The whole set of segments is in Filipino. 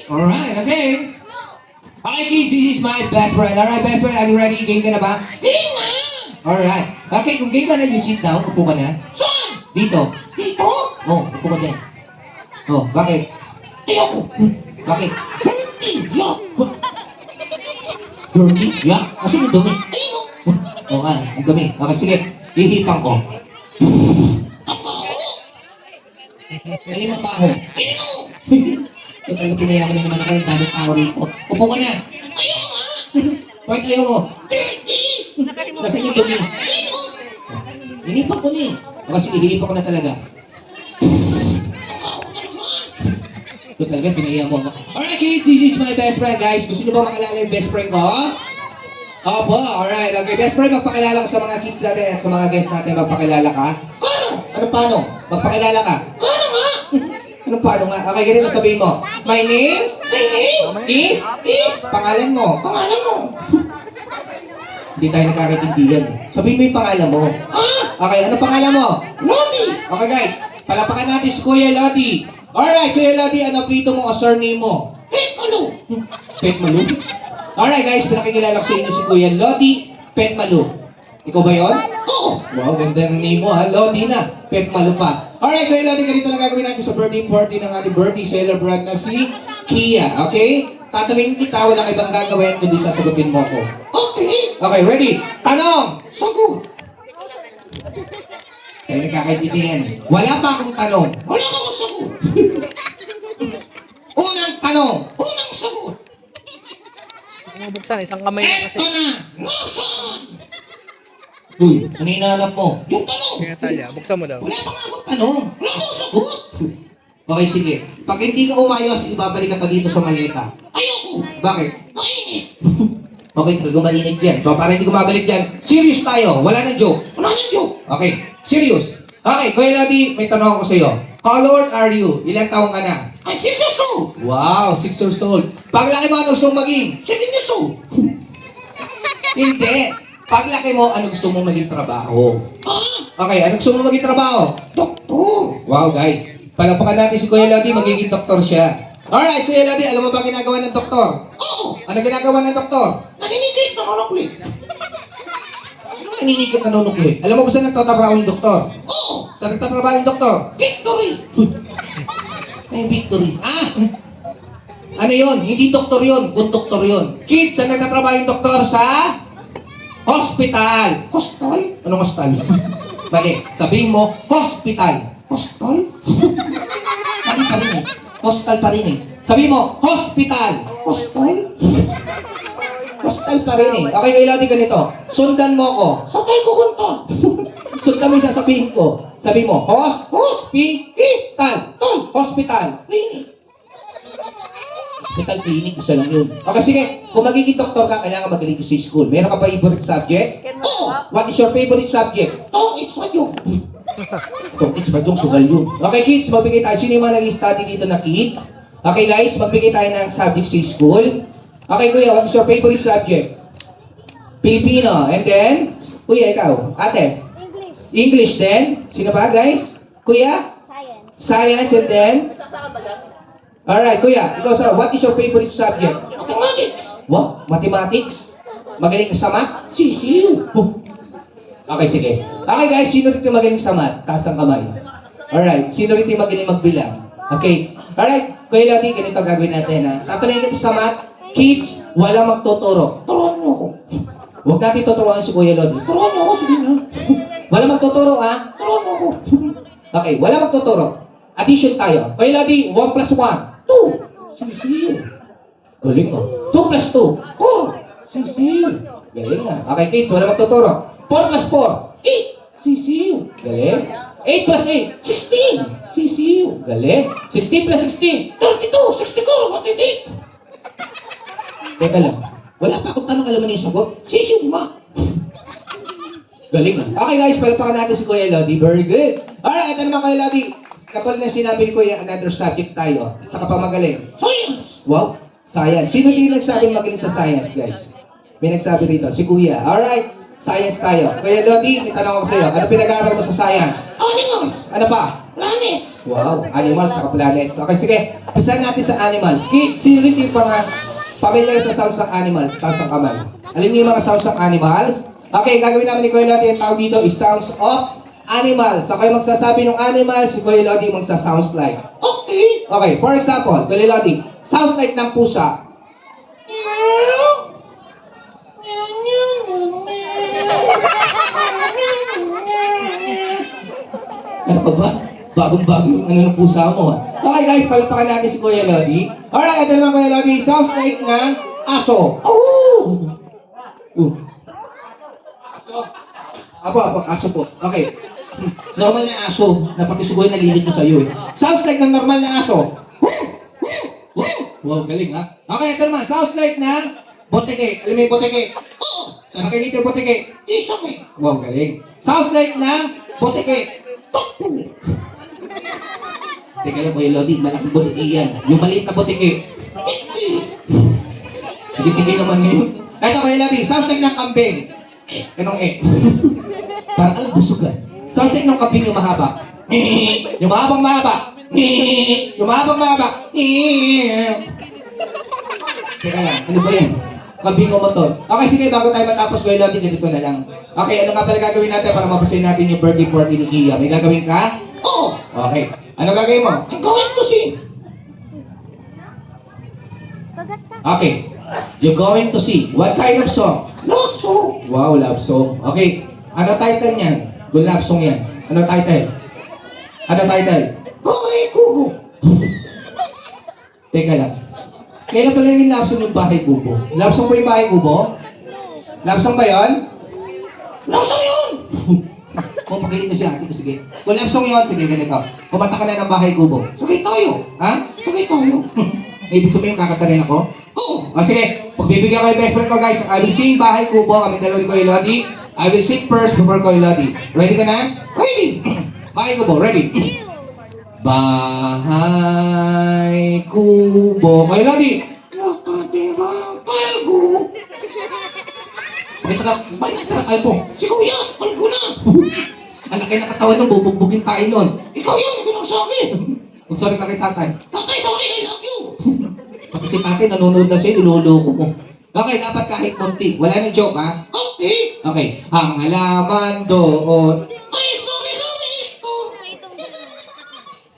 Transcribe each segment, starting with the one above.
Alright, okay. Okay, kids, this is my best friend. Alright, best friend, are you ready? Game ka na ba? Game na! Alright. Okay, kung game ka na, you sit down. Upo ka na. Saan? Dito. Dito? Oh, upo ka dyan. Oh, bakit? Ayoko. Bakit? Dirty. Yuck. Dirty? Yeah. Kasi yung dumi. Ayoko. Oo nga, ang dumi. Okay, sige. Hihipang ko. Ako. Ano yung mabaho? Ayoko. Ito talaga pinayaman na naman ako yung daming tao rito. Upo ka na. Ayoko nga. Bakit ayaw mo? Dirty. Kasi yung dumi. Ayoko. Hinipang ko ni. O kasi hihipang ko na talaga. Ako talaga. Ito talaga, pinaya mo ako. Alright kids, this is my best friend guys. Gusto niyo ba makilala yung best friend ko? Opo, alright. Okay, best friend, magpakilala ka sa mga kids natin at sa mga guests natin. Magpakilala ka. Paano? Anong paano? Magpakilala ka. Paano nga? Anong paano nga? Okay, ganito sabihin mo. My name My name is pangalan mo. Pangalan mo. Hindi tayo nagkakaintindihan eh. Sabihin mo yung pangalan mo. Ah? Okay, ano pangalan mo? Lodi. Okay guys, palapakan natin si Kuya Lodi. Alright, Kuya Lodi, ano plito mo o surname mo? Pet ano? Pet Malu? Alright guys, pinakikilala ko sa inyo si Kuya Lodi Pet Malu. Ikaw ba yun? Oo. Wow, ganda ng name mo ha. Lodi na. Pet Malu pa. Alright, Kuya Lodi, ganito lang gagawin natin sa birthday party ng ating birthday celebrant na si Kia. Okay? Tatanungin kita, walang ibang gagawin kundi sasagutin mo ako. Okay. Okay, ready? Tanong! Sagot. Ay, nagkakaintindihan. Wala pa akong tanong. Wala kang sagot. Unang tanong. Unang sagot. Bubuksan, isang kamay lang kasi. Eto na. Nasaan? Uy, ano hinahanap mo? Yung tanong. Kaya Talia, buksan mo daw. Wala pa nga akong tanong. Wala kang sagot. Okay, sige. Pag hindi ka umayos, ibabalik ka pa dito sa maleta. Ayoko. Bakit? Mainit. Okay, gagawin yan. So, para hindi ko mabalik dyan, serious tayo. Wala nang joke. Wala nang joke. Okay, serious. Okay, Kuya Lodi, may tanong ako sa iyo. How old are you? Ilang taong ka na? Ay, 6 years old. Wow, 6 years old. Paglaki mo, ano gusto mong maging? 7 years old. Hindi. Paglaki mo, ano gusto mong maging trabaho? Ah, Okay, ano gusto mong maging trabaho? doktor. Wow, guys. Palapakan natin si Kuya Lodi, magiging doktor siya. Alright, Kuya Lodi, alam mo ba ginagawa ng doktor? Oo. Ano ginagawa ng doktor? Naninigit na manoklik. Ano naninigit na nunukli? Alam mo ba saan nagtatrabaho yung doktor? Oo. Saan nagtatrabaho yung doktor? Victory. May victory. Ah! Ano yun? Hindi doktor yun, konduktor yun. Kids, saan nagtatrabaho yung doktor? Sa hospital. Hostal. Anong hospital? Mali. Sabihin mo, hospital. Hostal. Mali pa rin eh. Hostal pa rin eh. Sabihin mo, hospital. Hostal. Hostal pa rin eh. Okay, Kuya Lodi, ganito. Sundan mo ako. Sa tayo kukunta. Sundan mo yung sasabihin ko. Sabihin mo, hospital. Tol. Hospital. Clinic. Hospital clinic, isa lang yun. Okay, sige. Kung magiging doktor ka, kailangan magaling ka sa school. Meron ka ba favorite subject? Oo. What is your favorite subject? Tol, it's my joke. Kung kids, badyong sugal yun. Okay, kids, magbigay tayo. Sino yung mga nag-study dito na kids? Okay, guys, magbigay tayo ng subject sa school. Okay, kuya, what is your favorite subject? Filipino. And then, kuya, ikaw. Ate? English. English then? Sino ba, guys? Kuya? Science. Science and then? Alright, kuya, ikaw sir, what is your favorite subject? Mathematics. What? Mathematics? Magaling ka sa math? Sisiu. Okay, sige. Okay guys, sino rito magaling sa math? Taas ang kamay. Alright, sino rito magaling magbilang? Okay. Alright, Kuya Lodi, ganito gagawin natin ha. Tatanungin kita sa math, kids, wala magtuturo. Turuan mo ako. Huwag natin tuturuan si Kuya Lodi. Turuan mo ako. Sige na. Wala magtuturo ha? Turuan mo ako. Okay, wala magtuturo. Addition tayo. Kuya Lodi, 1 plus 1. 2. Sisiu. Galing ka. 2 plus 2. 4. Sisiu. Galing nga. Okay kids, wala magtuturo. 4 plus 4. 8. Sisiu. Galing. 8 plus 8. 16. Sisiu. Galing. 16 plus 16. 32. 64. Matindi. Teka lang. Wala pa akong tanong, alam mo na yung sagot. Sisiu ma. Galing ah. Okay guys, palapakan natin si Kuya Lodi. Very good. Alright, ito naman Kuya Lodi. Katulad na sinabi ni Kuya, another subject tayo. Sa kapamagaling. Science. Wow, science. Sino din nagsabing magaling sa science, guys? May nagsabi rito, si Kuya. Alright. Science tayo. Kuya Lodi, may tanong ako sa'yo. Ano pinag-aaral mo sa science? Animals. Ano pa? Planets. Wow, animals sa planets. Okay, sige. Pisahan natin sa animals. Sino rin yung familiar sa sounds ng animals? Taas ang kamay. Alam niyo yung mga sounds ng animals? Okay, gagawin namin ni Kuya Lodi. Ang tawag dito is sounds of animals. So kayo magsasabi ng animals, si Kuya Lodi magsa-sounds like. Okay. Okay, for example, Kuya Lodi, sounds like ng pusa. Ano pa ba? Bagong-bagong ano ng pusa mo, ha? Okay guys, palakpakan natin si Kuya Lodi. Alright, ito naman Kuya Lodi, sounds like ng aso. Oh. Aso? Apo, aso po. Okay. Normal na aso, na pati sugoy nalilito sa'yo eh. Sounds like ng normal na aso. Wow, galing ha? Okay, ito naman, sounds like ng botike. Alam mo yung botike? Oh. Saan nakikita yung botike? Isame. Wow, galing. Sounds like ng botike. Takbo. Teka lang, Kuya Lodi, malaking botike yan. Yung maliit na botike. Tiki. Hindi naman ngayon. Ito, Kuya Lodi, sounds like ng kambing. Anong Parang alam, busugan. Sounds like ng kambing yung mahaba. Yung mahabang mahaba. Yung mahabang mahaba. Teka lang, ano ba yan? Kambing o motor. Okay, sige, bago tayo matapos, Kuya Lodi, ganito na lang. Okay, ano nga pala gagawin natin para mapasayin natin yung birthday party ni Kia? May gagawin ka? Oh. Okay. Ano gagawin mo? I'm going to see. Okay. You're going to see. What kind of song? Lasso. Wow, love song. Okay. Ano title niyan? Kung love song yan. Ano title? Ano title? Bahay kugo. Teka lang. Kailan pala yung love song yung Bahay Kubo? Love song ba yung Bahay Kubo? Love song ba yun? Lasso yun. Kung pakilit mo si ate ko, sige. Kung love song yun, sige, ganito. Kumanta ka na ng Bahay Kubo. Sakay tayo. Ha? Sakay tayo. May gusto mo yung kakanta rin ako? Oo. O sige, pagbibigyan ko yung best friend ko guys. I will sing Bahay Kubo, kami dalawa ni Kuya Lodi. I will sing first before Kuya Lodi. Ready ka na? Ready. Bahay Kubo, ready? Bahay Kubo. Kuya Lodi! Nakatirang kalgo. Bakit nagtarakal mo? Si Kuya, kalgo na. Ang laki ng katawan nung bubugbugin tayo nun. Ikaw yan, binang sa akin. Kung sorry ka kay tatay. Tatay, sorry, I love you. Pati si tatay nanonood na sa'yo, niloloko mo. Okay, dapat kahit konti. Wala nang joke, ha? Okay. Okay. Ang halaman doon. Ay, sorry, isto.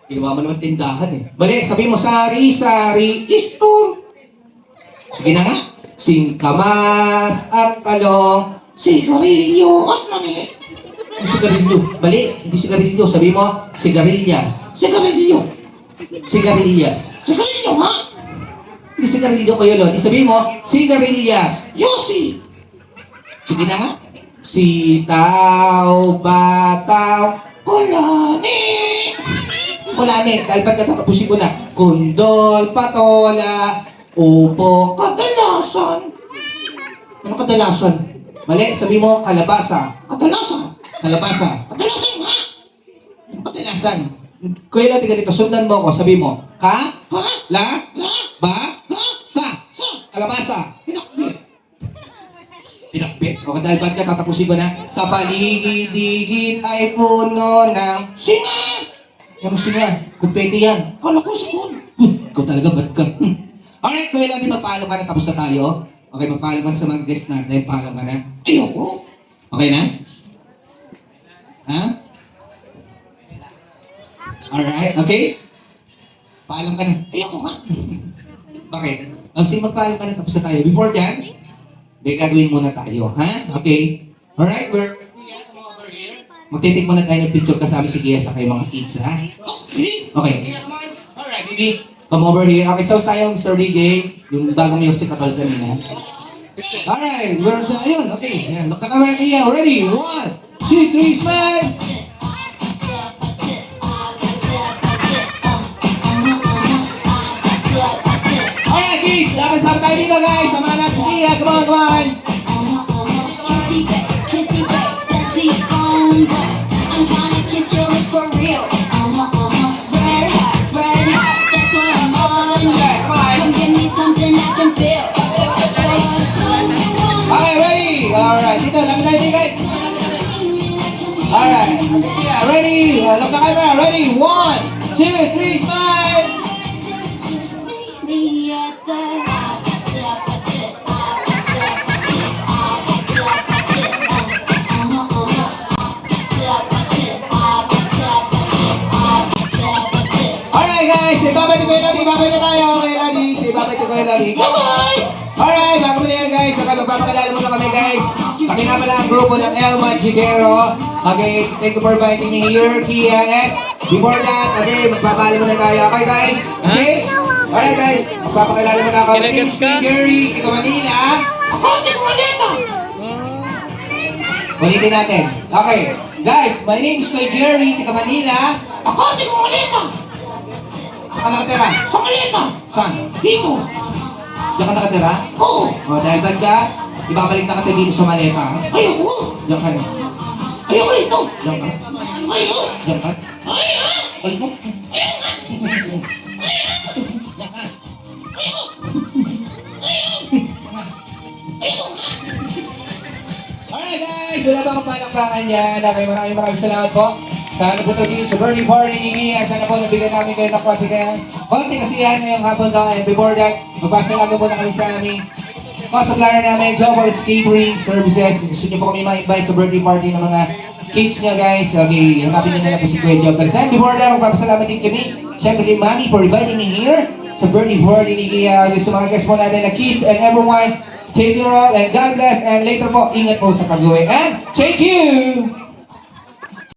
Ginawa mo naman tindahan eh. Balik, sabi mo, sari-sari. Isto. Sige na nga. Singkamas at talong. Sigarilyo at mani. Yung sigarilyo. Balik, hindi sigarilyo. Sabi mo, sigarilyas. Sigarilyo. Sigarilyas. Sigarilyo, ha? Hindi sigarilyo ko yun, Lodi. Sabi mo, sigarilyas. Yossi. Sige na nga. Sitaw, bataw. Kulani. Kulani, dahil pagkatapusin ko na. Kundol, patola, upo. Kadalasan. Ano kadalasan? Mali, sabi mo, kalabasa. Kadalasan. Kalabasa. Kadalasan, ha? Kadalasan. Kuya Lodi, ganito, sundan mo ako. Sabi mo, Ha? la, La. ba, Ha? sa, Sa. kalabasa. Pinakbit. Pinakbit. O dahil ba't ka tatapusin ko na? Sa paligid-digit ay puno ng... Singa. Ano siya? Kumpete yan. Kala ko sipon. Ikaw talaga, ba't ka? Alright, Kuya Lodi, magpaalam ka na. Tapos na tayo. Okay, magpaalam ka na sa mga guests natin. Paalam ka na. Ayoko. Okay na? Ha? Alright, okay? Paalam ka na. Ayoko ka. Bakit? Sige, magpaalam ka na. Tapos na tayo. Before that, may gagawin muna tayo. Ha? Okay? Alright, magtitik muna tayo ng picture kasama si Gia sa kayo mga kids, ha? Okay. Okay. Alright, baby. Come over here. Okay, so tayo, Mr. DJ. Yung bagong music katol kanina. Alright, we're sa, ayun, okay. Ayan, look na camera kaya. Ready? 1, 2, 3, smile! Alright, kids. Dapat sama tayo dito, guys. Samahan natin si Gia. Come on, come on. Kissy face, sexy phone, but I'm trying to kiss your lips for real. Red hearts, that's what I'm on. Yeah, come give me something I can feel. Don't you want Okay, ready? Alright, dito, lapit tayo dito. ready? Look the camera. Ready? 1, 2, 3, smile. Me at the Alright guys, ibabalik ko yung lagi. Babalik na tayo. Okay, lagi. Ibabalik ko yung lagi. Bye-bye! Alright, bago mo na yan guys. Okay, magpapakilala muna kami guys. Kami nga pala ang grupo ng El Magicero. Okay, thank you for inviting me here, Kia. And before that, okay, magpapakilala muna tayo. Okay guys? Okay? Alright guys, magpapakilala muna kami. My name is Gary, Tito Manila. Ako, di ko malita! Ulitin natin. Okay. Guys, my name is Jerry, Tito Manila. Ako, di ko malita! Saan ka nakatira? Sa malita! Saan? Dito! Diyan ka nakatira? Oo! O, dahil bad ka, ibabalik na kita dito sa maleta. Ayoko! Diyan ka na. Ayoko rito! Diyan ka. Ayoko! Diyan ka. Ayoko! Ayoko. Alright guys, wala ba akong palakpakan yan? Okay, maraming salamat po. Sana po ito dito sa birthday party ni Gia. Sana po nabigyan namin kayo ng konti kasiyahan ngayong hapon na. And before that, magpasalamat muna kami sa aming supplier namin, Jobos Catering Services. Kung gusto nyo po kami ma-invite sa birthday party ng mga kids nyo guys, okay, hanapin nyo na lang po si Kuya Jobos. And before that, magpapasalamat din kami, syempre kay Mami for inviting me here sa birthday party ni Gia. Sa mga guests po natin na kids and everyone, take care all and God bless. And later po, ingat po sa pag-uwi. And thank you!